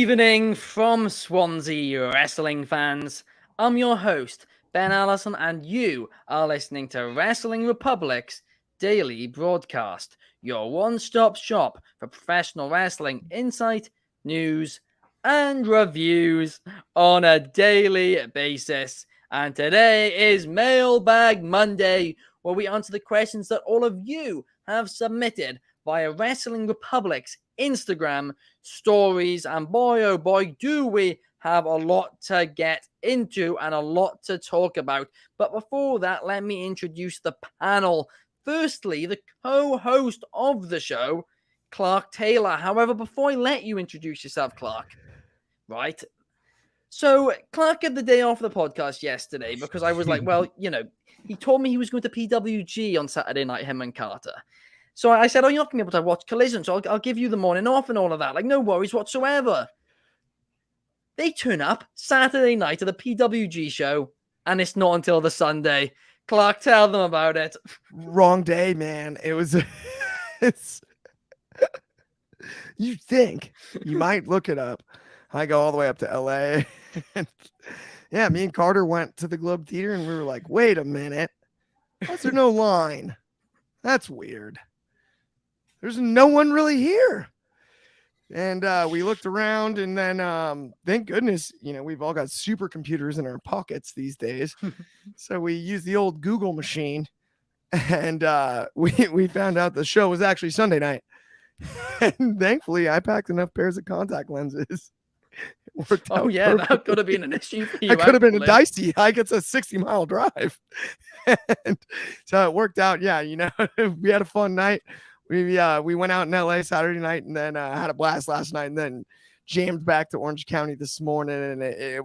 evening from Swansea, wrestling fans. I'm your host, Ben Allison, and you are listening to Wrestling Republic's daily broadcast, your one-stop shop for professional wrestling insight, news, and reviews on a daily basis. And today is Mailbag Monday, where we answer the questions that all of you have submitted via Wrestling Republic's Instagram stories. And boy, oh boy, do we have a lot to get into and a lot to talk about. But before that, let me introduce the panel. Firstly, the co-host of the show, Clark Taylor. However, before I let you introduce yourself, Clark, right? So Clark had the day off the podcast yesterday because I was like, well, he told me he was going to PWG on Saturday night, him and Carter. So I said, oh, you're not going to be able to watch Collision, so I'll give you the morning off and all of that. Like, no worries whatsoever. They turn up Saturday night at the PWG show, and it's not until the Sunday. Clark, tell them about it. Wrong day, man. It was... You think you might look it up. I go all the way up to LA. Yeah, me and Carter went to the Globe Theater, and we were like, wait a minute. Why is there no line? That's weird. There's no one really here. And we looked around, and then thank goodness, we've all got supercomputers in our pockets these days. So we used the old Google machine, and we found out the show was actually Sunday night. And thankfully, I packed enough pairs of contact lenses. Oh, yeah, perfect. That could have been an issue for you. It could have been a dicey. It's a 60-mile drive. And so it worked out. Yeah, we had a fun night. We went out in LA Saturday night, and then had a blast last night, and then jammed back to Orange County this morning, and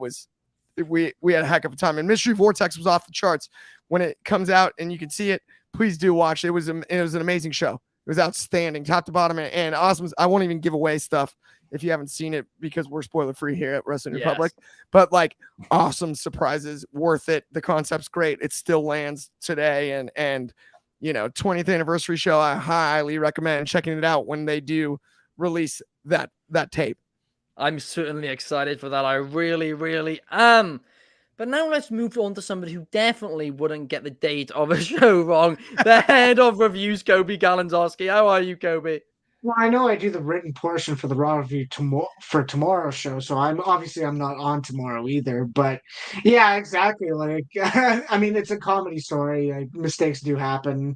we had a heck of a time. And Mystery Vortex was off the charts. When it comes out and you can see it, please do watch. It was an amazing show. It was outstanding, top to bottom, and awesome. I won't even give away stuff if you haven't seen it because we're spoiler free here at Wrestling Republic. But like, awesome surprises, worth it. The concept's great. It still lands today, and 20th anniversary show. I highly recommend checking it out when they do release that tape. I'm certainly excited for that. I really, really am. But now let's move on to somebody who definitely wouldn't get the date of a show wrong. The head of reviews, Coby Galenzoski. How are you, Coby? Well, I know I do the written portion for the Raw review for tomorrow's show, so I'm not on tomorrow either. But yeah, exactly. Like, I mean, it's a comedy story. Like, mistakes do happen.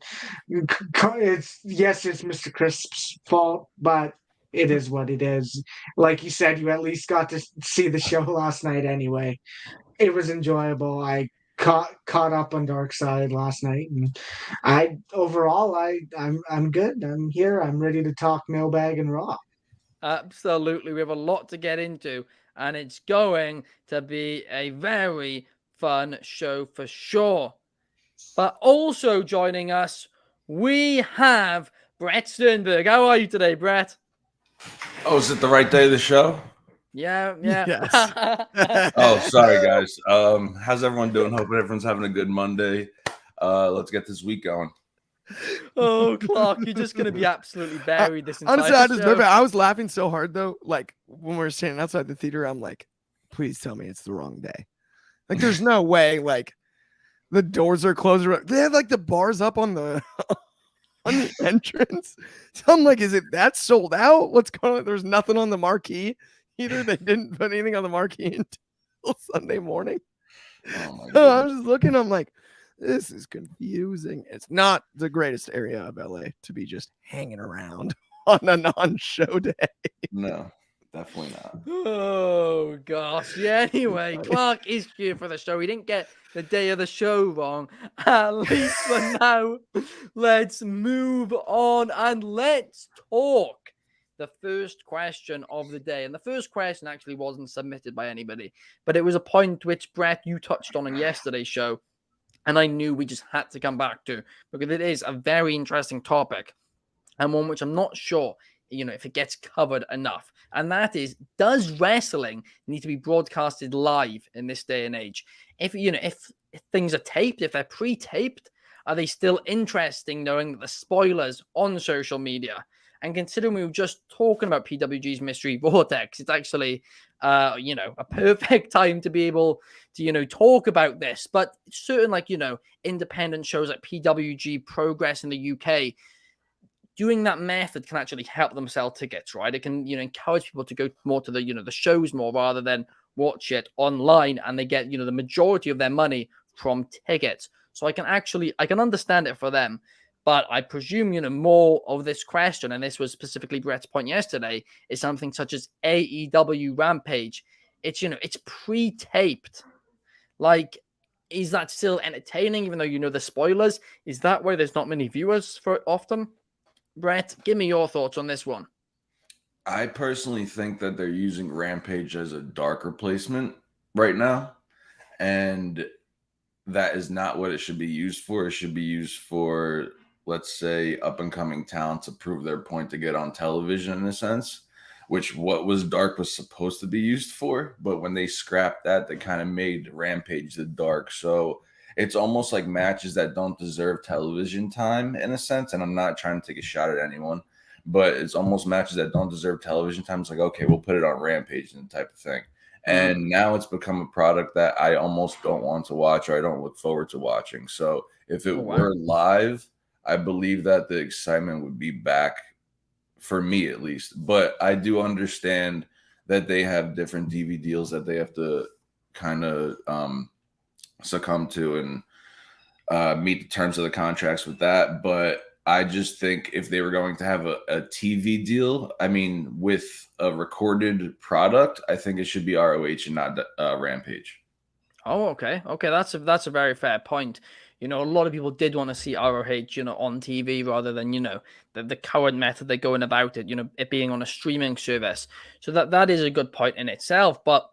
It's Mr. Crisp's fault, but it is what it is. Like you said, you at least got to see the show last night anyway. It was enjoyable. I caught up on Dark Side last night, and I'm good. I'm here. I'm ready to talk Mailbag and Raw. Absolutely, we have a lot to get into, and it's going to be a very fun show for sure. But also joining us, we have Bret Sternberg. How are you today, Bret? Oh, is it the right day of the show? Yeah. Yes. Oh, sorry, guys. How's everyone doing? Hope everyone's having a good Monday. Let's get this week going. Oh, Clark, you're just going to be absolutely buried this entire honestly, show. I was laughing so hard, though. Like, when we were standing outside the theater, I'm like, please tell me it's the wrong day. Like, there's no way, like, the doors are closed. They have, like, the bars up on the... on the entrance. So I'm like, is it that sold out? What's going on? There's nothing on the marquee either. They didn't put anything on the marquee until Sunday morning. So I'm just looking, I'm like, this is confusing. It's not the greatest area of LA to be just hanging around on a non-show day. No, definitely not. Oh gosh. Yeah, anyway, Clark is here for the show. He didn't get the day of the show wrong. At least for now, let's move on and let's talk the first question of the day. And the first question actually wasn't submitted by anybody, but it was a point which, Bret, you touched on yesterday's show, and I knew we just had to come back to, because it is a very interesting topic and one which I'm not sure, if it gets covered enough. And that is, does wrestling need to be broadcasted live in this day and age? If things are taped, if they're pre-taped, are they still interesting knowing that the spoilers on social media And considering we were just talking about PWG's Mystery Vortex, it's actually, a perfect time to be able to, talk about this. But certain, independent shows like PWG Progress in the UK, doing that method can actually help them sell tickets, right? It can, encourage people to go more to the shows more rather than watch it online, and they get, the majority of their money from tickets. So I can understand it for them. But I presume, more of this question, and this was specifically Bret's point yesterday, is something such as AEW Rampage. It's, it's pre-taped. Like, is that still entertaining, even though the spoilers? Is that why there's not many viewers for it often? Bret, give me your thoughts on this one. I personally think that they're using Rampage as a dark replacement right now. And that is not what it should be used for. It should be used for, let's say, up-and-coming talent to prove their point to get on television, in a sense, which what was dark was supposed to be used for. But when they scrapped that, they kind of made Rampage the dark. So it's almost like matches that don't deserve television time, in a sense. And I'm not trying to take a shot at anyone, but it's almost matches that don't deserve television time. It's like, okay, we'll put it on Rampage and type of thing. And now it's become a product that I almost don't want to watch, or I don't look forward to watching. So if it were live, I believe that the excitement would be back, for me at least. But I do understand that they have different TV deals that they have to kind of succumb to and meet the terms of the contracts with that. But I just think if they were going to have a TV deal, I mean, with a recorded product, I think it should be ROH and not Rampage. Oh, okay. That's a very fair point. A lot of people did want to see ROH, on TV rather than, the current method they're going about it, it being on a streaming service. So that is a good point in itself. But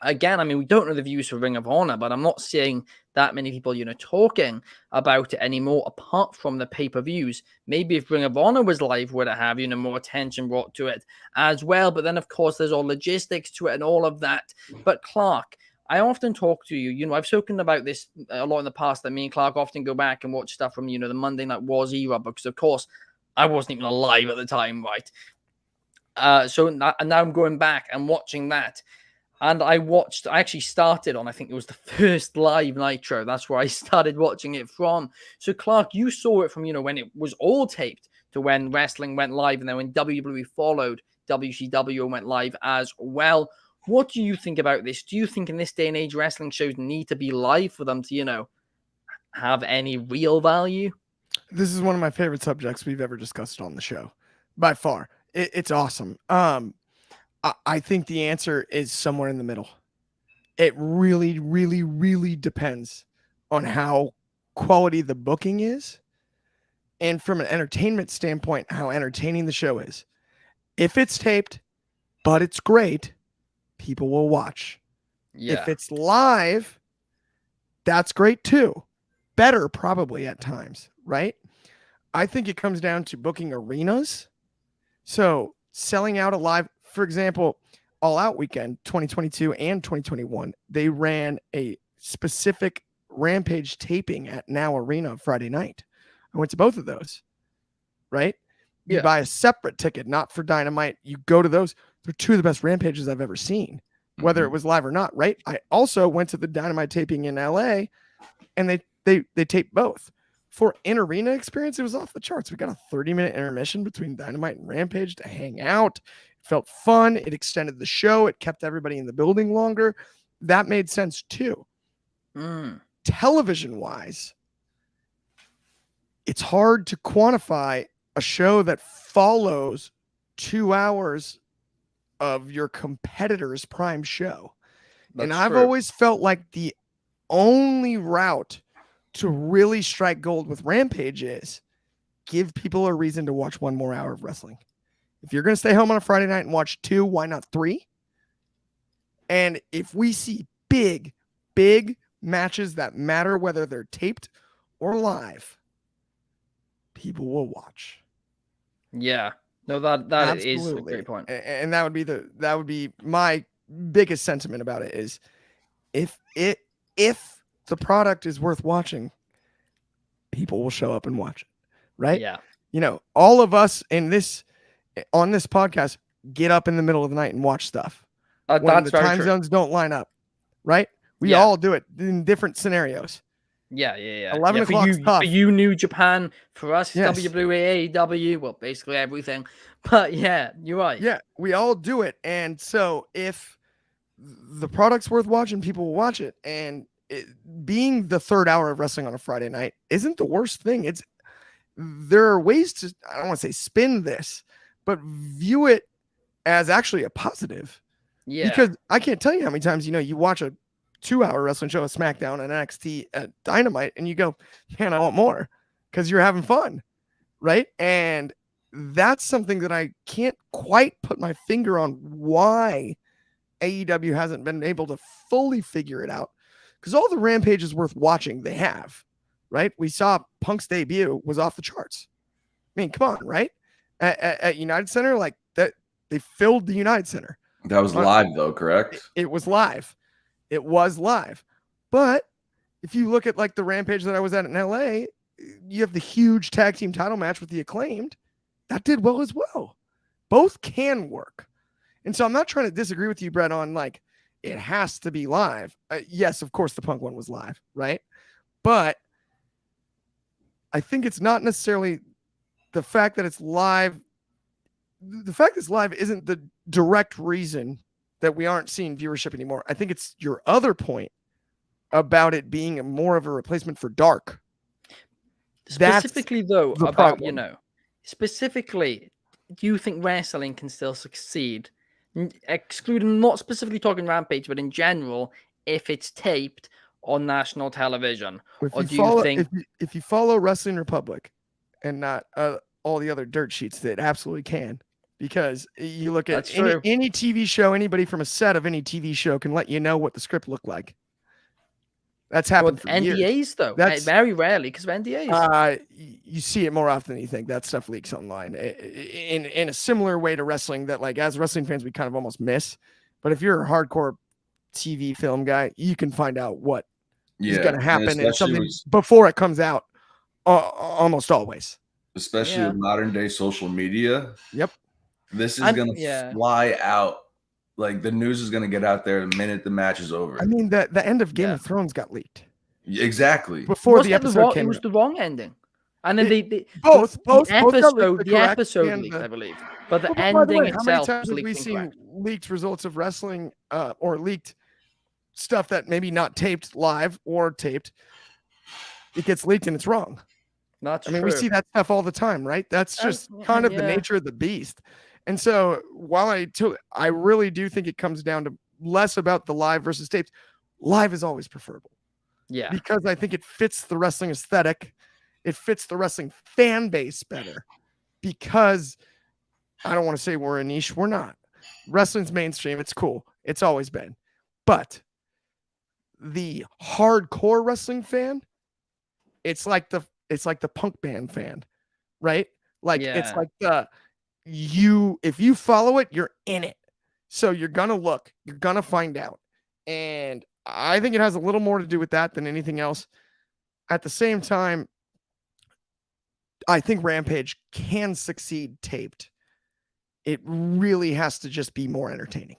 again, I mean, we don't know the views for Ring of Honor, but I'm not seeing that many people, talking about it anymore, apart from the pay-per-views. Maybe if Ring of Honor was live, would it have, more attention brought to it as well? But then, of course, there's all logistics to it and all of that. But Clark, I often talk to you, I've spoken about this a lot in the past, that me and Clark often go back and watch stuff from, the Monday Night Wars era, because, of course, I wasn't even alive at the time, right? So now I'm going back and watching that. And I actually started on, I think it was the first live Nitro. That's where I started watching it from. So, Clark, you saw it from, when it was all taped to when wrestling went live. And then when WWE followed, WCW went live as well. What do you think about this? Do you think in this day and age, wrestling shows need to be live for them to, have any real value? This is one of my favorite subjects we've ever discussed on the show, by far. It's awesome. I think the answer is somewhere in the middle. It really, really, really depends on how quality the booking is, and from an entertainment standpoint, how entertaining the show is. If it's taped, but it's great, people will watch. Yeah. If it's live, that's great too. Better probably at times, right? I think it comes down to booking arenas. So selling out a live, for example, All Out Weekend 2022 and 2021, they ran a specific Rampage taping at Now Arena Friday night. I went to both of those, right? You buy a separate ticket, not for Dynamite. You go to those. They're two of the best Rampages I've ever seen, whether it was live or not, right? I also went to the Dynamite taping in LA, and they taped both. For in-arena experience, it was off the charts. We got a 30-minute intermission between Dynamite and Rampage to hang out. It felt fun. It extended the show. It kept everybody in the building longer. That made sense too. Television-wise, it's hard to quantify a show that follows 2 hours of your competitor's prime show. And I've always felt like the only route to really strike gold with Rampage is give people a reason to watch 1 more hour of wrestling. If you're going to stay home on a Friday night and watch 2, why not 3? And if we see big matches that matter, whether they're taped or live, people will watch. Yeah. No, that is a great point. And that would be my biggest sentiment about it is if the product is worth watching, people will show up and watch it, right? Yeah. You know, all of us on this podcast get up in the middle of the night and watch stuff when That's the very time true. zones don't line up, right? We Yeah. all do it in different scenarios. Yeah. 11 yeah, o'clock's tough. For you, New Japan. For us, Yes. WWE, AEW. Well, basically everything. But yeah, you're right. Yeah, we all do it. And so if the product's worth watching, people will watch it. And being the third hour of wrestling on a Friday night isn't the worst thing. There are ways to, I don't want to say spin this, but view it as actually a positive. Yeah. Because I can't tell you how many times, you watch a 2-hour wrestling show, a SmackDown and NXT at Dynamite, and you go, man, I want more, because you're having fun, right? And that's something that I can't quite put my finger on why AEW hasn't been able to fully figure it out, because all the Rampages worth watching they have, right? We saw Punk's debut was off the charts. I mean, come on, right? At United Center, like that, they filled the United Center. That was live though, correct? It was live. It was live. But if you look at like the Rampage that I was at in LA, you have the huge tag team title match with the Acclaimed. That did well as well. Both can work. And so I'm not trying to disagree with you, Bret, on like it has to be live. Yes, of course the Punk one was live, right? But I think it's not necessarily the fact that it's live. The fact it's live isn't the direct reason that we aren't seeing viewership anymore. I think it's your other point about it being more of a replacement for dark. Specifically, though, about, problem. Specifically, do you think wrestling can still succeed, excluding, not specifically talking Rampage, but in general, if it's taped on national television? If you follow Wrestling Republic and not all the other dirt sheets, that absolutely can. Because you look at any TV show, anybody from a set of any TV show can let you know what the script looked like. That's happened for NDAs, years. though. That's very rarely, because of NDAs. You see it more often than you think. That stuff leaks online in a similar way to wrestling that, like, as wrestling fans, we kind of almost miss. But if you're a hardcore TV film guy, you can find out what is going to happen and something before it comes out, almost always. Especially with modern day social media. Yep. This is going to fly out. Like, the news is going to get out there the minute the match is over. I mean, the end of Game of Thrones got leaked. Exactly. Before the episode came out. It was the wrong ending. And then the episode leaked, I believe. But the ending itself. How many times have we seen leaked results of wrestling or leaked stuff that maybe not taped live or taped? It gets leaked and it's wrong. Not true. I mean, we see that stuff all the time, right? That's just kind of the nature of the beast. And so while I really do think it comes down to less about the live versus tapes, live is always preferable. Yeah. Because I think it fits the wrestling aesthetic. It fits the wrestling fan base better. Because I don't want to say we're a niche. We're not. Wrestling's mainstream. It's cool. It's always been. But the hardcore wrestling fan, it's like the punk band fan, right? Like it's like if you follow it, you're in it. So you're gonna look, you're gonna find out. And I think it has a little more to do with that than anything else. At the same time, I think Rampage can succeed taped. It really has to just be more entertaining.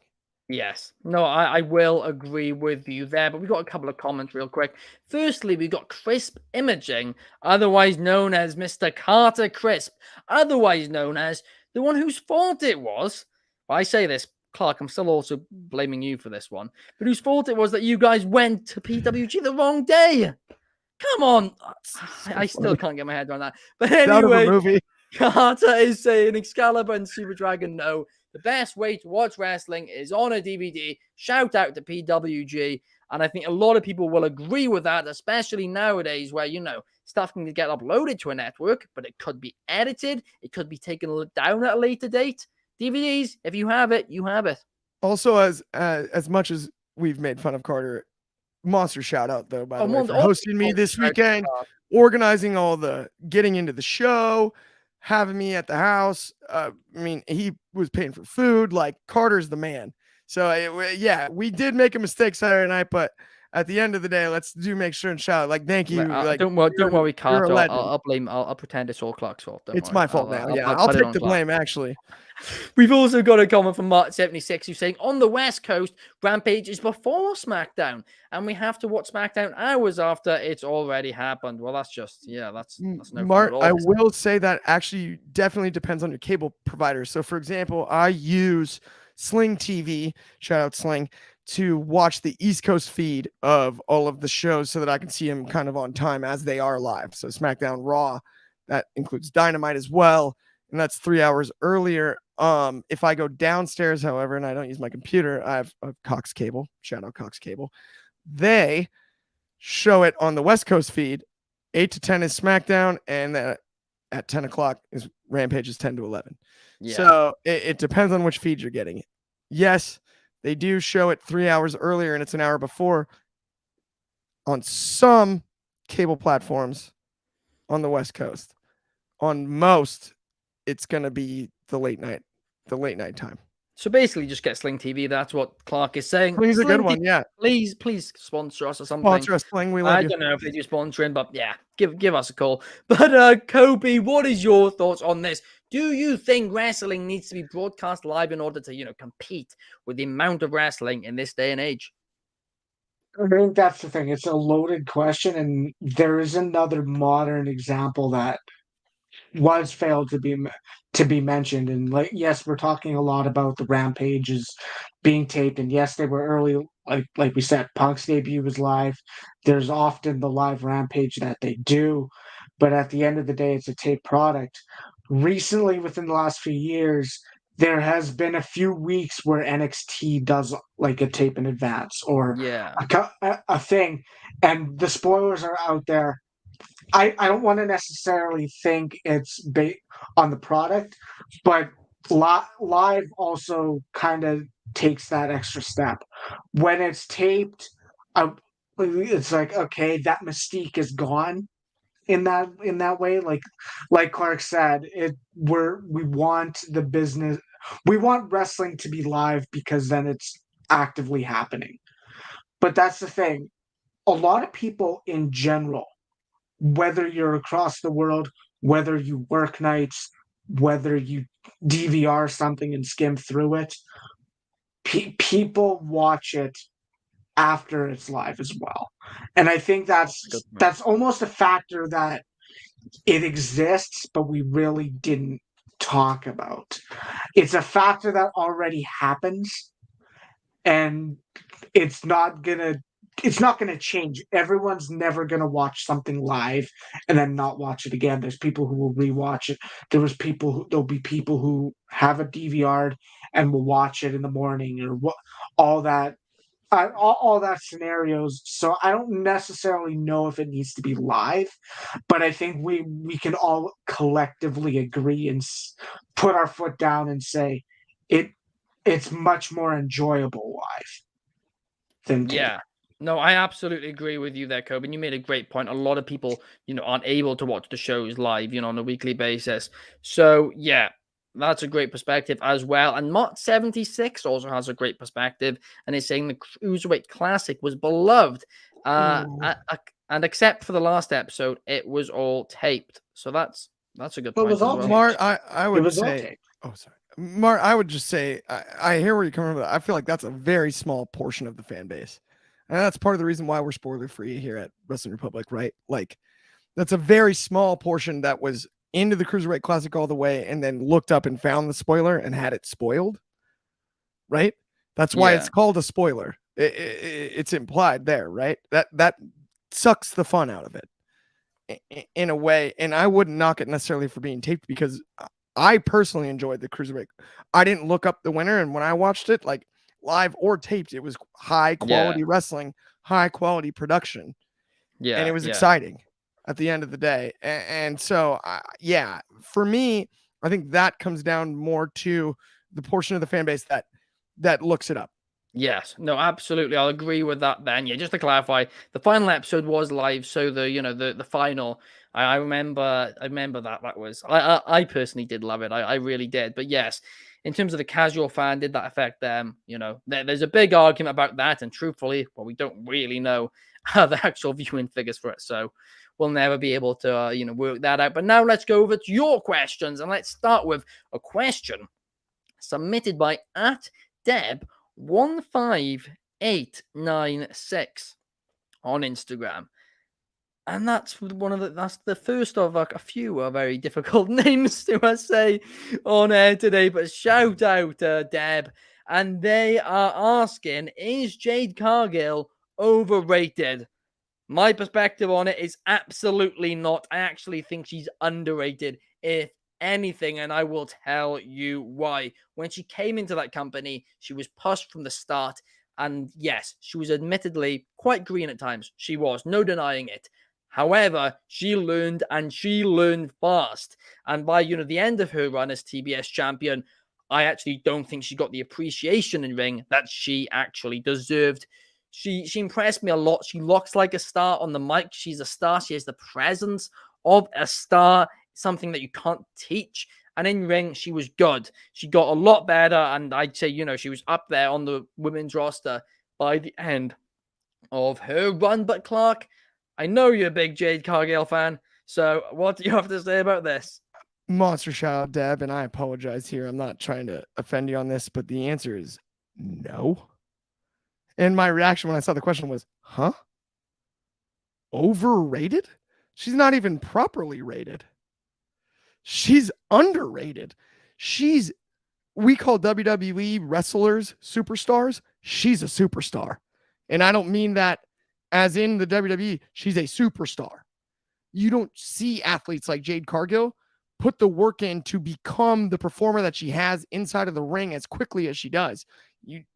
Yes. No, I will agree with you there, but we've got a couple of comments real quick. Firstly, we've got Crisp Imaging, otherwise known as Mr. Carter Crisp, otherwise known as the one whose fault it was. Well, I say this, Clark, I'm still also blaming you for this one, but whose fault it was that you guys went to PWG the wrong day. Come on. I still can't get my head around that. But anyway, Carter is saying Excalibur and Super Dragon, no. The best way to watch wrestling is on a DVD. Shout out to PWG. And I think a lot of people will agree with that, especially nowadays where, stuff can get uploaded to a network, but it could be edited. It could be taken down at a later date. DVDs, if you have it, you have it. Also, as much as we've made fun of Carter, monster shout out, though, by the way, for hosting me this weekend, organizing all the getting into the show, having me at the house. I mean, he was paying for food. Like, Carter's the man. So, we did make a mistake Saturday night, but at the end of the day, let's make sure and shout like thank you. Like don't worry, you're Carter. a legend. I'll blame. I'll pretend it's all Clark's fault. Don't It's worry. my fault now. Yeah, I'll I'll put it take on the Clark. blame. Actually, We've also got a comment from Mark76 who's saying on the West Coast, Rampage is before SmackDown, and we have to watch SmackDown hours after it's already happened. Well, that's no fun Mark. at all. I will say that actually definitely depends on your cable provider. So, for example, I use Sling TV. Shout out Sling to watch the East Coast feed of all of the shows so that I can see them kind of on time as they are live. So SmackDown, Raw, that includes Dynamite as well, and that's 3 hours earlier. If I go downstairs, however, and I don't use my computer, I have Cox Cable. Shout out Cox Cable. They show it on the West Coast feed. 8 to 10 is SmackDown, and at 10 o'clock is Rampage is 10 to 11. Yeah. So it depends on which feed you're getting it. Yes, they do show it 3 hours earlier and it's an hour before on some cable platforms on the West Coast. On most, it's going to be the late night time. So basically, just get Sling TV. That's what Clark is saying. Sling's a good one, TV, yeah. Please sponsor us or something. Sponsor us, Sling. We love you. I don't know if they do sponsoring, but yeah, give us a call. But Coby, what is your thoughts on this? Do you think wrestling needs to be broadcast live in order to compete with the amount of wrestling in this day and age? I think that's the thing. It's a loaded question, and there is another modern example that was failed to be mentioned. And like, yes, we're talking a lot about the Rampages being taped, and yes, they were early. Like we said, Punk's debut was live. There's often the live Rampage that they do, but at the end of the day, it's a taped product. Recently, within the last few years, there has been a few weeks where NXT does like a tape in advance or Yeah. a thing, and the spoilers are out there. I don't want to necessarily think it's based on the product, but live also kind of takes that extra step. When it's taped, it's like, okay, that mystique is gone in that way. Like Clark said, we want the business, we want wrestling to be live because then it's actively happening. But that's the thing. A lot of people in general, whether you're across the world, whether you work nights, whether you DVR something and skim through it, people watch it after it's live as well. And I think that's almost a factor that it exists, but we really didn't talk about. It's a factor that already happens, and it's not gonna change. Everyone's never gonna watch something live and then not watch it again. There's people who will rewatch it. There'll be people who have a DVR and will watch it in the morning or what, all that. All that scenarios. So I don't necessarily know if it needs to be live, but I think we can all collectively agree and put our foot down and say it's much more enjoyable live than tape. Yeah. No, I absolutely agree with you there, Coby. And you made a great point. A lot of people, aren't able to watch the shows live, on a weekly basis. So yeah, that's a great perspective as well. And Mott76 also has a great perspective and is saying the Cruiserweight Classic was beloved. And except for the last episode, it was all taped. So that's a good point. It was all well. Mark, I would say. All taped. Oh, sorry. Mark, I would just say I hear where you're coming from. I feel like that's a very small portion of the fan base. And that's part of the reason why we're spoiler free here at Wrestling Republic, right? Like, that's a very small portion that was into the Cruiserweight Classic all the way and then looked up and found the spoiler and had it spoiled, right? That's why it's called a spoiler. It's implied there, right? That sucks the fun out of it in a way. And I wouldn't knock it necessarily for being taped because I personally enjoyed the Cruiserweight. I didn't look up the winner, and when I watched it, like live or taped, it was high quality wrestling, high quality production. Yeah. And it was exciting at the end of the day. And so, for me, I think that comes down more to the portion of the fan base that looks it up Yes, no, absolutely. I'll agree with that then. Yeah, just to clarify, the final episode was live, so the final. I remember that was I personally did love it. I really did. But yes, in terms of the casual fan, did that affect them? There's a big argument about that, and truthfully, well, we don't really know the actual viewing figures for it, so we'll never be able to work that out. But now let's go over to your questions, and let's start with a question submitted by @Deb15896 on Instagram. And that's the first of a few very difficult names to say on air today. But shout out Deb. And they are asking, is Jade Cargill overrated? My perspective on it is absolutely not. I actually think she's underrated, if anything, and I will tell you why. When she came into that company, she was pushed from the start, and yes, she was admittedly quite green at times. She was, no denying it. However, she learned, and she learned fast. And by the end of her run as TBS champion, I actually don't think she got the appreciation in ring that she actually deserved. She impressed me a lot. She looks like a star on the mic. She's a star. She has the presence of a star, something that you can't teach. And in ring, she was good. She got a lot better, and I'd say, she was up there on the women's roster by the end of her run. But Clark, I know you're a big Jade Cargill fan, so what do you have to say about this? Monster shout out, Deb, and I apologize here. I'm not trying to offend you on this, but the answer is no. And my reaction when I saw the question was, huh? Overrated? She's not even properly rated. She's underrated. We call WWE wrestlers superstars. She's a superstar. And I don't mean that as in the WWE. She's a superstar. You don't see athletes like Jade Cargill put the work in to become the performer that she has inside of the ring as quickly as she does.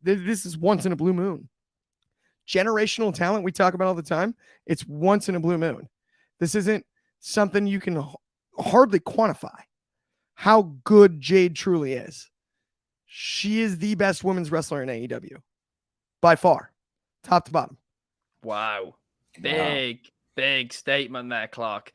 This is once in a blue moon. Generational talent we talk about all the time, it's once in a blue moon. This isn't something you can hardly quantify how good Jade truly is. She is the best women's wrestler in AEW by far, top to bottom. Wow. Big statement there, Clark.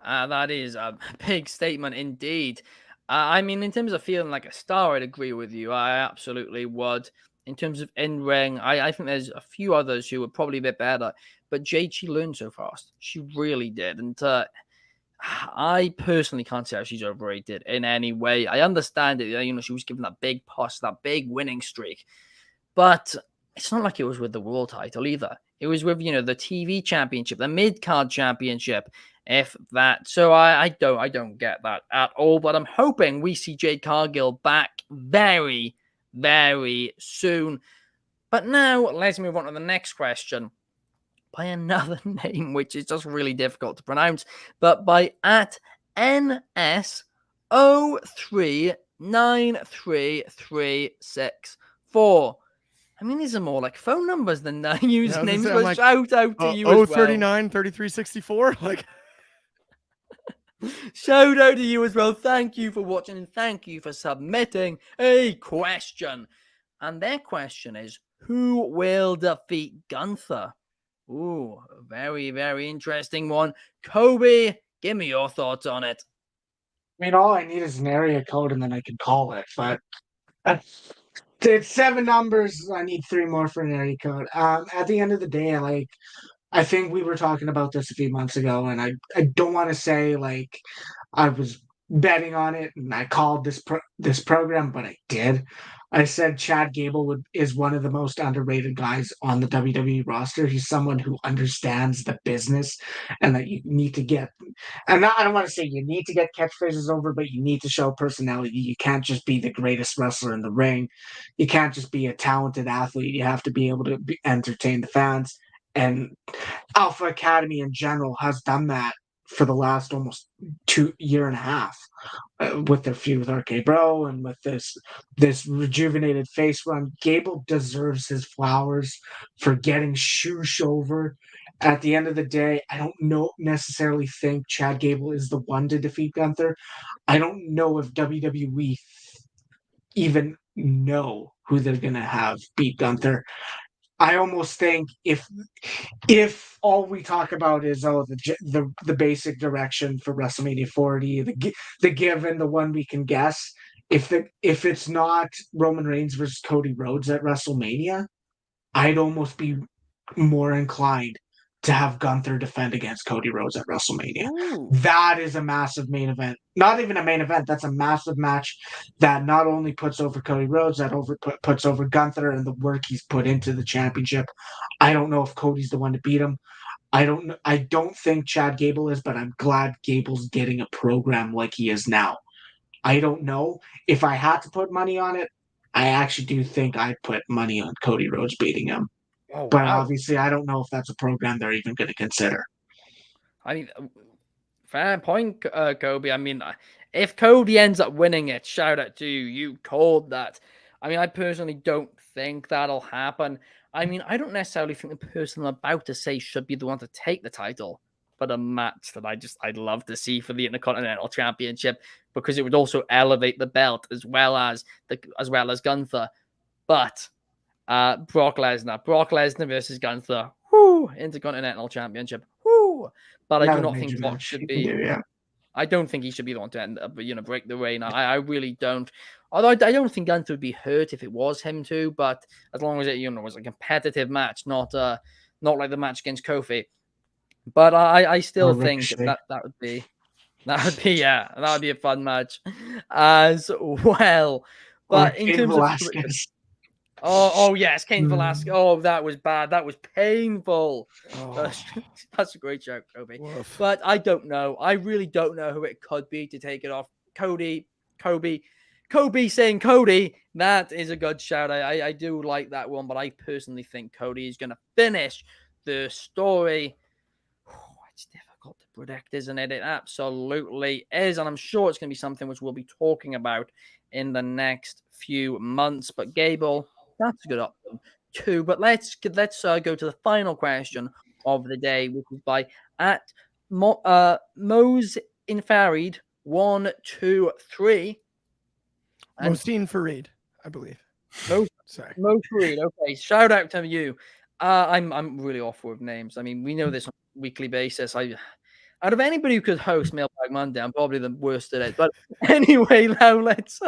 That is a big statement indeed. I mean, in terms of feeling like a star, I'd agree with you. I absolutely would. In terms of in-ring, I think there's a few others who were probably a bit better. But Jade, she learned so fast. She really did. And I personally can't say how she's overrated in any way. I understand it. She was given that big push, that big winning streak. But it's not like it was with the world title either. It was with, the TV championship, the mid-card championship, if that. So I don't get that at all. But I'm hoping we see Jade Cargill back very, very soon. But now let's move on to the next question by another name, which is just really difficult to pronounce, but by @NS039334. I mean, these are more like phone numbers than usernames, but like, shout out to you as well. 039 3364. Like, shout out to you as well. Thank you for watching, and thank you for submitting a question. And their question is, who will defeat Gunther? Ooh, a very, very interesting one. Coby, give me your thoughts on it. I mean, all I need is an area code and then I can call it, but it's 7 numbers. I need 3 more for an area code. At the end of the day, I think we were talking about this a few months ago, and I don't want to say like I was betting on it and I called this program, but I did. I said Chad Gable is one of the most underrated guys on the WWE roster. He's someone who understands the business, and that you need to get. And I don't want to say you need to get catchphrases over, but you need to show personality. You can't just be the greatest wrestler in the ring. You can't just be a talented athlete. You have to be able to entertain the fans. And Alpha Academy in general has done that for the last almost 2 year and a half with their feud with RK Bro and with this rejuvenated face run. Gable deserves his flowers for getting shoosh over. At the end of the day, I don't necessarily think Chad Gable is the one to defeat Gunther. I don't know if WWE even know who they're going to have beat Gunther. I almost think if all we talk about is the basic direction for WrestleMania 40, the given, the one we can guess, if it's not Roman Reigns versus Cody Rhodes at WrestleMania, I'd almost be more inclined to have Gunther defend against Cody Rhodes at WrestleMania. Ooh. That is a massive main event. Not even a main event. That's a massive match that not only puts over Cody Rhodes, that puts over Gunther and the work he's put into the championship. I don't know if Cody's the one to beat him. I don't think Chad Gable is, but I'm glad Gable's getting a program like he is now. I don't know. If I had to put money on it, I actually do think I'd put money on Cody Rhodes beating him. Oh, But wow. obviously, I don't know if that's a program they're even going to consider. I mean, fair point, Coby. I mean, if Cody ends up winning it, shout out to you. You called that. I mean, I personally don't think that'll happen. I mean, I don't necessarily think the person I'm about to say should be the one to take the title, but a match that I'd love to see for the Intercontinental Championship, because it would also elevate the belt as well as Gunther. But Brock Lesnar versus Gunther, Intercontinental Championship, But I do not think Brock should be. I don't think he should be the one to end up, break the reign. I really don't. Although I don't think Gunther would be hurt if it was him too. But as long as it, was a competitive match, not like the match against Kofi. But I still think that would be a fun match as well. But in terms of Oh yes, Cain Velasquez. Oh, that was bad. That was painful. That's a great joke, Coby. Woof. But I don't know. I really don't know who it could be to take it off. Coby saying Cody. That is a good shout. I do like that one, but I personally think Cody is going to finish the story. It's difficult to predict, isn't it? It absolutely is, and I'm sure it's going to be something which we'll be talking about in the next few months. But Gable, that's a good option too. But let's go to the final question of the day, which is by at Mose Infarid 123. Mostine Farid, I believe. Sorry, Mo Farid. Okay, shout out to you. I'm really awful with names. I mean, we know this on a weekly basis. Out of anybody who could host Mailbag Monday, I'm probably the worst at it. But anyway, now let's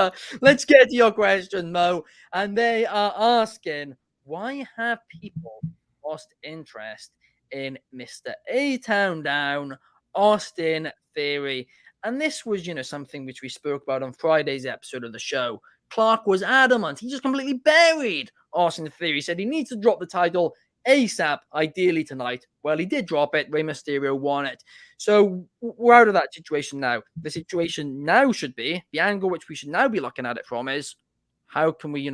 get to your question, Mo. And they are asking, why have people lost interest in Mr. A-Town Down, Austin Theory? And this was, something which we spoke about on Friday's episode of the show. Clark was adamant. He just completely buried Austin Theory. He said he needs to drop the title ASAP, ideally tonight. Well, he did drop it. Rey Mysterio won it. So we're out of that situation now. The situation now should be, the angle which we should now be looking at it from is, how can we,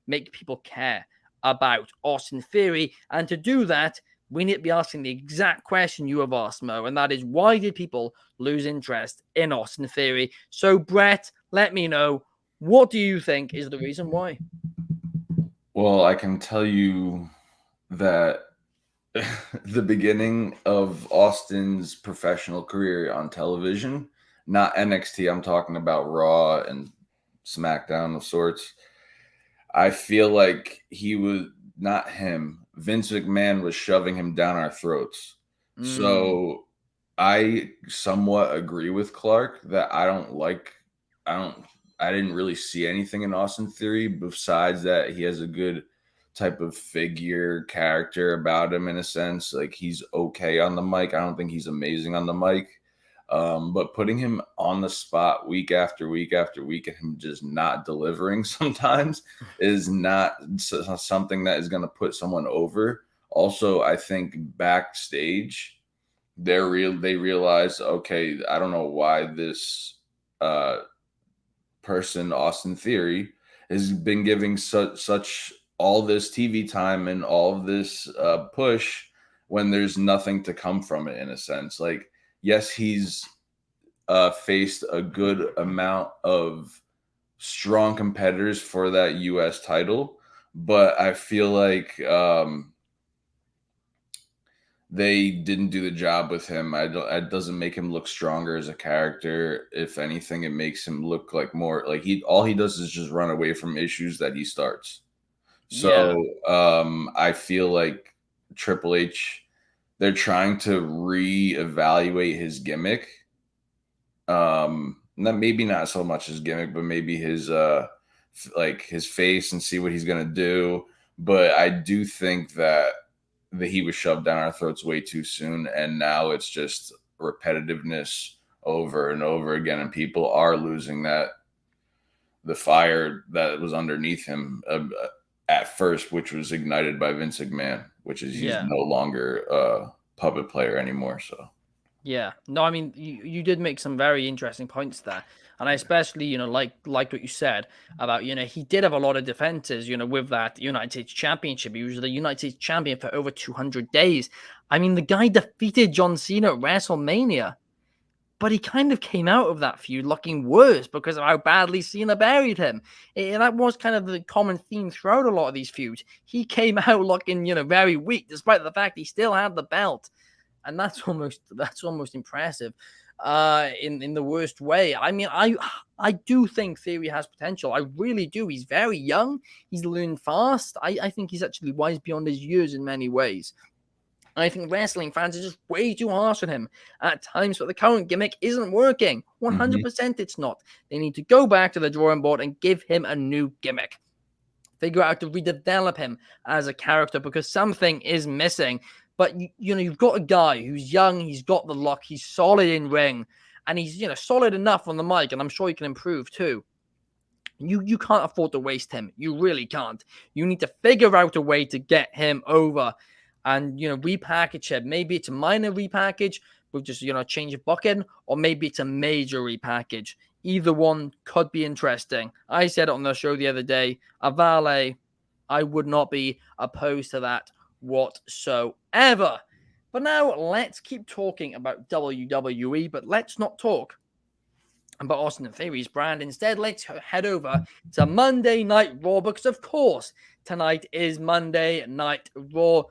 make people care about Austin Theory? And to do that, we need to be asking the exact question you have asked, Mo, and that is, why did people lose interest in Austin Theory? So, Bret, let me know, what do you think is the reason why? Well, I can tell you that the beginning of Austin's professional career on television, not NXT, I'm talking about Raw and SmackDown of sorts, I feel like he was not him. Vince McMahon was shoving him down our throats. So I somewhat agree with Clark that I didn't really see anything in Austin Theory besides that he has a good type of figure character about him, in a sense. Like, he's okay on the mic. I don't think he's amazing on the mic. But putting him on the spot week after week after week and him just not delivering sometimes is not something that is going to put someone over. Also, I think backstage, they realized, okay, I don't know why this person, Austin Theory, has been giving such all this TV time and all of this push when there's nothing to come from it, in a sense. Like, yes, he's faced a good amount of strong competitors for that U.S. title, but I feel like they didn't do the job with him. It doesn't make him look stronger as a character. If anything, it makes him look like more like all he does is just run away from issues that he starts. So I feel like Triple H, they're trying to reevaluate his gimmick. Maybe not so much his gimmick, but maybe his like his face, and see what he's gonna do. But I do think that he was shoved down our throats way too soon, and now it's just repetitiveness over and over again, and people are losing the fire that was underneath him at first, which was ignited by Vince McMahon, which is he's no longer a puppet player anymore. So yeah, no, I mean you did make some very interesting points there. And I especially, liked what you said about, he did have a lot of defenses, with that United States Championship. He was the United States Champion for over 200 days. I mean, the guy defeated John Cena at WrestleMania, but he kind of came out of that feud looking worse because of how badly Cena buried him. And that was kind of the common theme throughout a lot of these feuds. He came out looking, very weak, despite the fact he still had the belt. And that's almost impressive. In the worst way. I mean, I do think Theory has potential. I really do. He's very young. He's learned fast. I think he's actually wise beyond his years in many ways. I think wrestling fans are just way too harsh on him at times, but the current gimmick isn't working. 100% it's not. They need to go back to the drawing board and give him a new gimmick. Figure out how to redevelop him as a character because something is missing. But, you've got a guy who's young, he's got the luck, he's solid in ring, and he's, solid enough on the mic, and I'm sure he can improve too. You can't afford to waste him. You really can't. You need to figure out a way to get him over and, repackage him. Maybe it's a minor repackage with just, change of booking, or maybe it's a major repackage. Either one could be interesting. I said it on the show the other day, a valet, I would not be opposed to that whatsoever. But now let's keep talking about WWE, but let's not talk about Austin Theory's brand. Instead, let's head over to Monday Night Raw, because of course tonight is Monday Night Raw,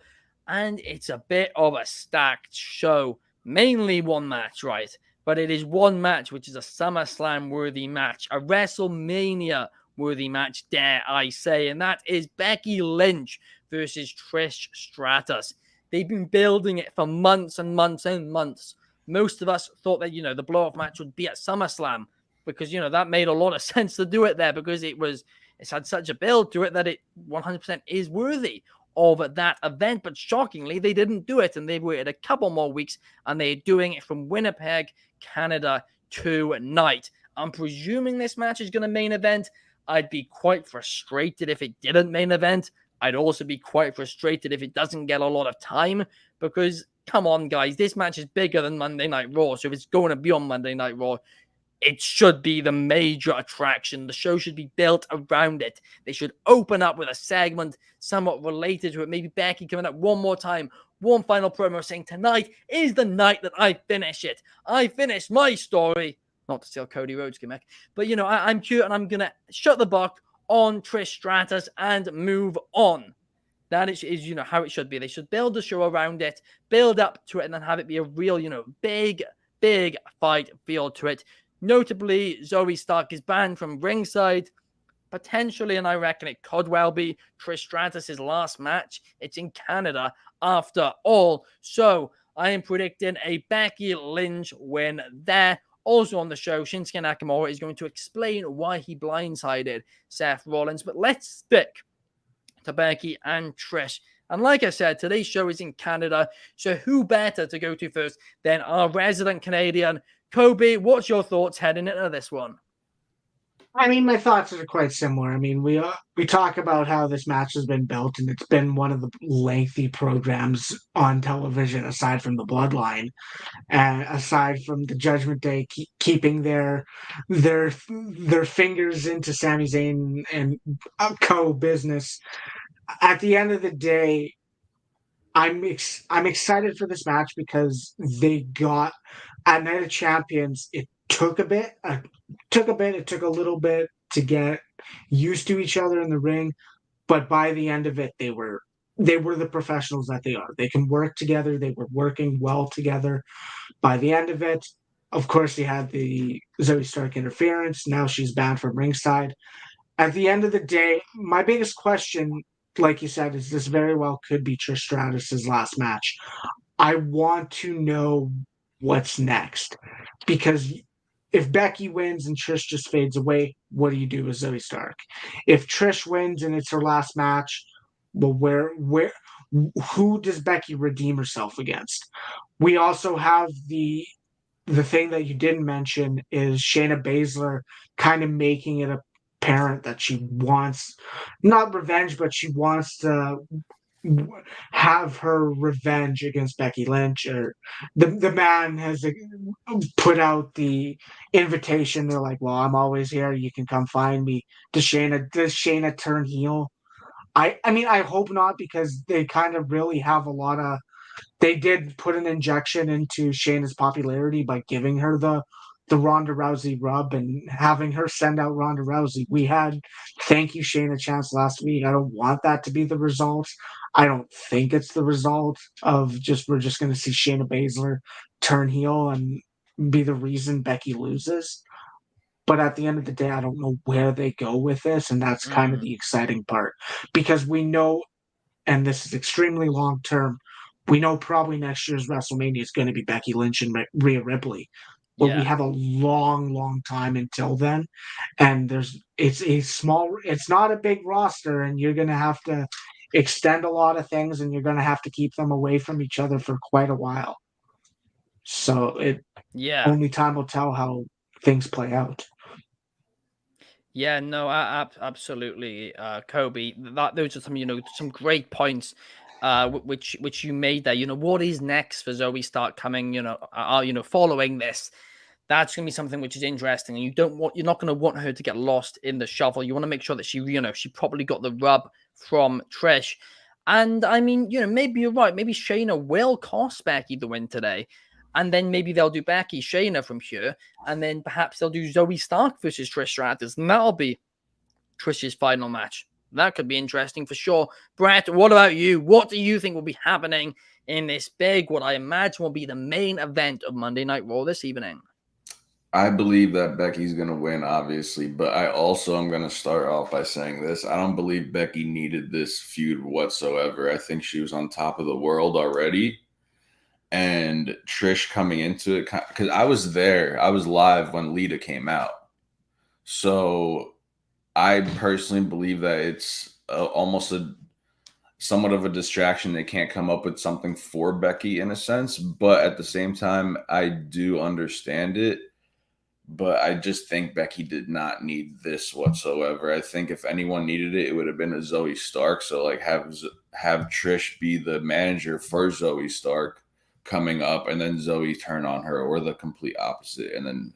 and it's a bit of a stacked show. Mainly one match, right? But it is one match which is a SummerSlam worthy match, a WrestleMania worthy match, dare I say, and that is Becky Lynch versus Trish Stratus. They've been building it for months and months and months. Most of us thought that, the blow-off match would be at SummerSlam because, that made a lot of sense to do it there because it's had such a build to it that it 100% is worthy of that event. But shockingly, they didn't do it, and they've waited a couple more weeks, and they're doing it from Winnipeg, Canada tonight. I'm presuming this match is going to main event. I'd be quite frustrated if it didn't main event. I'd also be quite frustrated if it doesn't get a lot of time because, come on, guys, this match is bigger than Monday Night Raw. So if it's going to be on Monday Night Raw, it should be the major attraction. The show should be built around it. They should open up with a segment somewhat related to it. Maybe Becky coming up one more time, one final promo saying, tonight is the night that I finish it. I finish my story. Not to steal Cody Rhodes' gimmick, but, I'm cute and I'm going to shut the book on Trish Stratus and move on. That is, how it should be. They should build the show around it, build up to it, and then have it be a real, big fight feel to it. Notably, Zoe Stark is banned from ringside, potentially, and I reckon it could well be Trish Stratus' last match. It's in Canada after all. So I am predicting a Becky Lynch win there. Also on the show, Shinsuke Nakamura is going to explain why he blindsided Seth Rollins. But let's stick to Becky and Trish. And like I said, today's show is in Canada. So who better to go to first than our resident Canadian, Coby? What's your thoughts heading into this one? I mean, my thoughts are quite similar. I mean, we talk about how this match has been built, and it's been one of the lengthy programs on television, aside from the Bloodline, and aside from the Judgment Day keeping their fingers into Sami Zayn and co business. At the end of the day, I'm excited for this match because they got at Night of Champions. It took a bit. It took a little bit to get used to each other in the ring, but by the end of it, they were they were the professionals that they are. They can work together. They were working well together. By the end of it, of course, you had the Zoe Stark interference. Now she's banned from ringside. At the end of the day, my biggest question, like you said, is this very well could be Trish Stratus's last match. I want to know what's next, because if Becky wins and Trish just fades away, what do you do with Zoe Stark? If Trish wins and it's her last match, well, who does Becky redeem herself against? We also have the thing that you didn't mention is Shayna Baszler kind of making it apparent that she wants not revenge, but she wants to have her revenge against Becky Lynch. Or the man has put out the invitation. They're like, "Well, I'm always here. You can come find me." Does Shayna turn heel? I mean, I hope not, because they kind of really have a lot of. They did put an injection into Shayna's popularity by giving her the Ronda Rousey rub and having her send out Ronda Rousey. We had thank you Shayna chance last week. I don't want that to be the result. I don't think it's the result of we're just going to see Shayna Baszler turn heel and be the reason Becky loses. But at the end of the day, I don't know where they go with this, and that's kind of the exciting part, because we know, and this is extremely long term, we know probably next year's WrestleMania is going to be Becky Lynch and Rhea Ripley, but we have a long time until then, and it's not a big roster, and you're going to have to extend a lot of things, and you're going to have to keep them away from each other for quite a while. So only time will tell how things play out. Yeah, no, absolutely, Coby. Those are some great points, which you made there. What is next for Zoe Stark coming? Following this, that's gonna be something which is interesting. And you're not gonna want her to get lost in the shuffle. You want to make sure that she probably got the rub from Trish. And I mean, maybe you're right. Maybe Shayna will cost Becky the win today. And then maybe they'll do Becky, Shayna from here. And then perhaps they'll do Zoe Stark versus Trish Stratus. And that'll be Trish's final match. That could be interesting for sure. Bret, what about you? What do you think will be happening in this big, what I imagine will be the main event of Monday Night Raw this evening? I believe that Becky's going to win, obviously, but I also am going to start off by saying this. I don't believe Becky needed this feud whatsoever. I think she was on top of the world already. And Trish coming into it, because I was there. I was live when Lita came out. So I personally believe that it's almost somewhat of a distraction. They can't come up with something for Becky in a sense. But at the same time, I do understand it. But I just think Becky did not need this whatsoever. I think if anyone needed it, it would have been a Zoe Stark. So have Trish be the manager for Zoe Stark coming up, and then Zoe turn on her, or the complete opposite, and then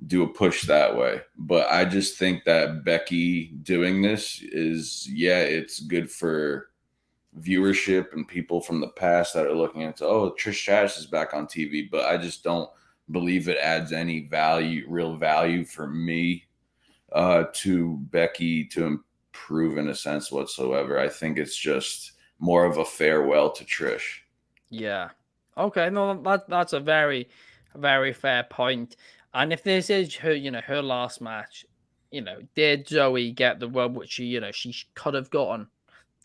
do a push that way. But I just think that Becky doing this it's good for viewership and people from the past that are looking into, Trish Stratus is back on TV. But I just don't believe it adds any real value for me to Becky to improve in a sense whatsoever. I think it's just more of a farewell to Trish. Yeah. Okay. No, that's a very, very fair point. And if this is her, her last match, did Zoe get the rub which she could have gotten?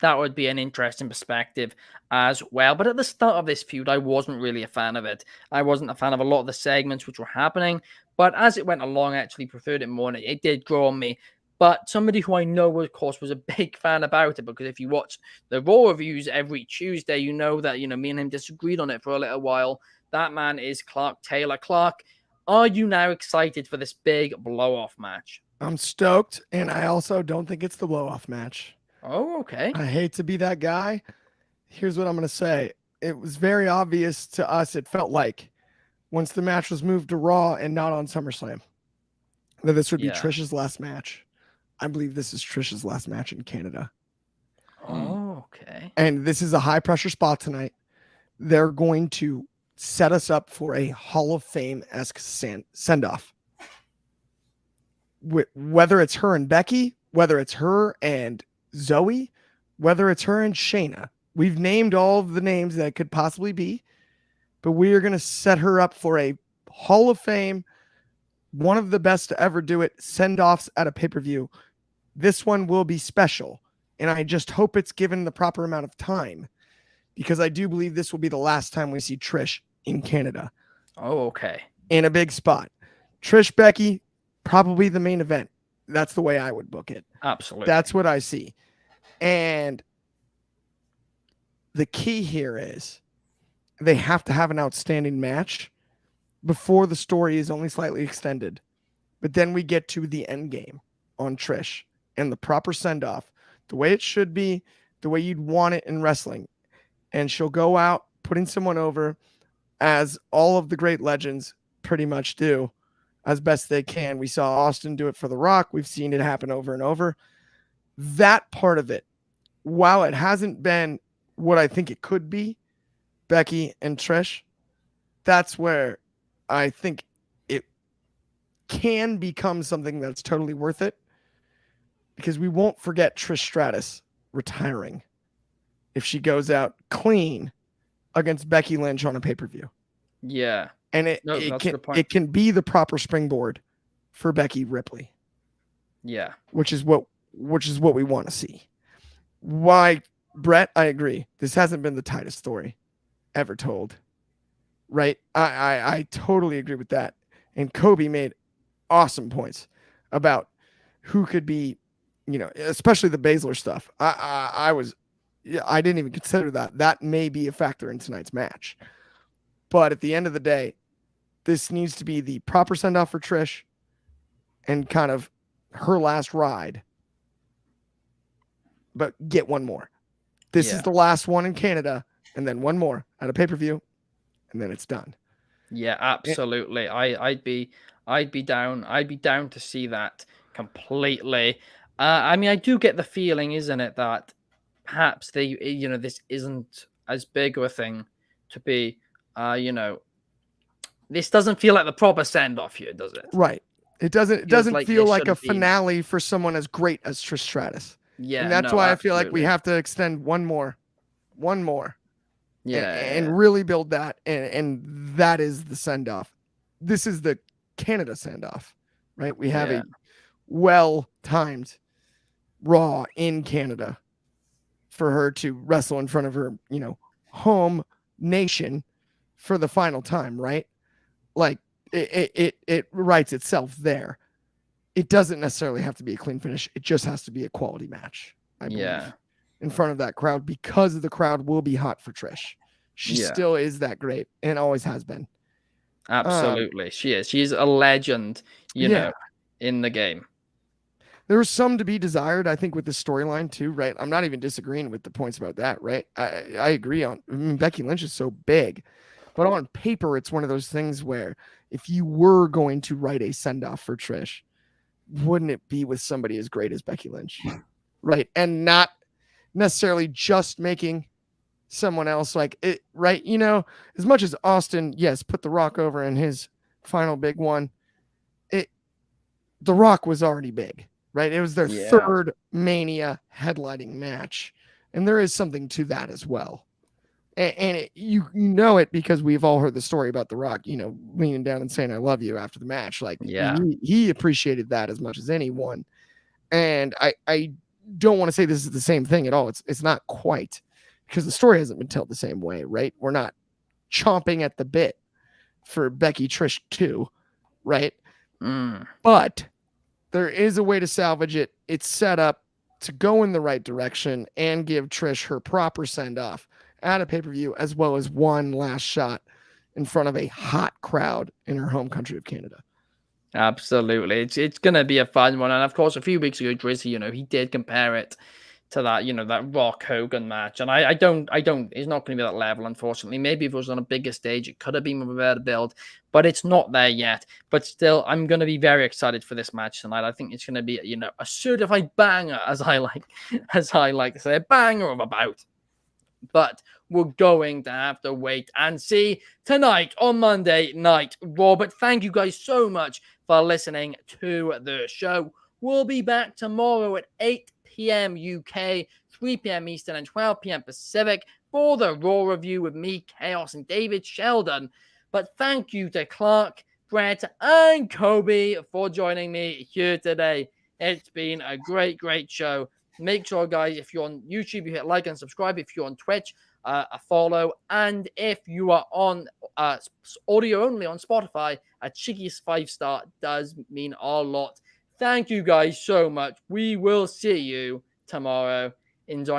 That would be an interesting perspective as well. But at the start of this feud, I wasn't really a fan of it. I wasn't a fan of a lot of the segments which were happening. But as it went along, I actually preferred it more, and it did grow on me. But somebody who I know, of course, was a big fan about it, because if you watch the Raw reviews every Tuesday, you know that, me and him disagreed on it for a little while. That man is Clark Taylor. Clark, are you now excited for this big blow-off match? I'm stoked, and I also don't think it's the blow-off match. Oh, okay. I hate to be that guy. Here's what I'm going to say. It was very obvious to us, it felt like, once the match was moved to Raw and not on SummerSlam, that this would be Trish's last match. I believe this is Trish's last match in Canada. Oh, okay. And this is a high-pressure spot tonight. They're going to set us up for a Hall of Fame-esque send-off. Whether it's her and Becky, whether it's her and Zoe, whether it's her and Shayna, we've named all of the names that could possibly be, but we are going to set her up for a Hall of Fame, one of the best to ever do it, send-offs at a pay-per-view. This one will be special, and I just hope it's given the proper amount of time, because I do believe this will be the last time we see Trish in Canada. Oh, okay. In a big spot. Trish, Becky, probably the main event. That's the way I would book it. Absolutely. That's what I see. And the key here is they have to have an outstanding match before the story is only slightly extended. But then we get to the end game on Trish and the proper send-off, the way it should be, the way you'd want it in wrestling. And she'll go out putting someone over, as all of the great legends pretty much do, as best they can. We saw Austin do it for The Rock. We've seen it happen over and over. That part of it, while it hasn't been what I think it could be, Becky and Trish, that's where I think it can become something that's totally worth it, because we won't forget Trish Stratus retiring if she goes out clean against Becky Lynch on a pay-per-view. Yeah. And it can be the proper springboard for Becky Ripley. Yeah. Which is what we want to see. Why, Bret, I agree. This hasn't been the tightest story ever told. Right? I totally agree with that. And Coby made awesome points about who could be, especially the Baszler stuff. I didn't even consider that. That may be a factor in tonight's match. But at the end of the day, this needs to be the proper send-off for Trish and kind of her last ride. But get one more. This is the last one in Canada, and then one more at a pay-per-view, and then it's done. Yeah, absolutely. I'd be down. I'd be down to see that completely. I mean, I do get the feeling, isn't it, that perhaps this isn't as big of a thing to be, this doesn't feel like the proper send-off here, does it? Right. It doesn't feel like a finale for someone as great as Trish Stratus. Yeah. And that's why I feel like we have to extend one more. Yeah. And really build that. And that is the send-off. This is the Canada send-off, right? We have a well-timed Raw in Canada for her to wrestle in front of her, home nation for the final time, right? Like it writes itself there. It doesn't necessarily have to be a clean finish. It just has to be a quality match, I believe, in front of that crowd, because the crowd will be hot for Trish. She still is that great and always has been. Absolutely. She is. She's a legend, in the game. There's some to be desired, I think, with the storyline too, right? I'm not even disagreeing with the points about that, right? I agree on. Becky Lynch is so big, but on paper, it's one of those things where if you were going to write a send-off for Trish, wouldn't it be with somebody as great as Becky Lynch, right? And not necessarily just making someone else like it, right? As much as Austin, yes, put The Rock over in his final big one, The Rock was already big. Right, it was their third Mania headlining match, and there is something to that as well. And you know it because we've all heard the story about The Rock, leaning down and saying "I love you" after the match. Like, he appreciated that as much as anyone. And I don't want to say this is the same thing at all. It's not quite, because the story hasn't been told the same way. Right, we're not chomping at the bit for Becky Trish 2, right? But there is a way to salvage it. It's set up to go in the right direction and give Trish her proper send-off at a pay-per-view, as well as one last shot in front of a hot crowd in her home country of Canada. Absolutely. It's going to be a fun one. And of course, a few weeks ago, Drizzy, he did compare it to that, that Rock Hogan match. And I don't, it's not going to be that level, unfortunately. Maybe if it was on a bigger stage, it could have been with a better build, but it's not there yet. But still, I'm going to be very excited for this match tonight. I think it's going to be, a certified banger, as I like to say, a banger of a bout. But we're going to have to wait and see tonight on Monday Night Raw. But thank you guys so much for listening to the show. We'll be back tomorrow at 8 p.m. UK, 3 p.m. Eastern and 12 p.m. Pacific for the Raw review with me, Chaos, and David Sheldon. But thank you to Clark, Bret, and Coby for joining me here today. It's been a great, great show. Make sure, guys, if you're on YouTube, you hit like and subscribe. If you're on Twitch, a follow. And if you are on audio only on Spotify, a cheeky 5-star does mean a lot. Thank you guys so much. We will see you tomorrow. Enjoy.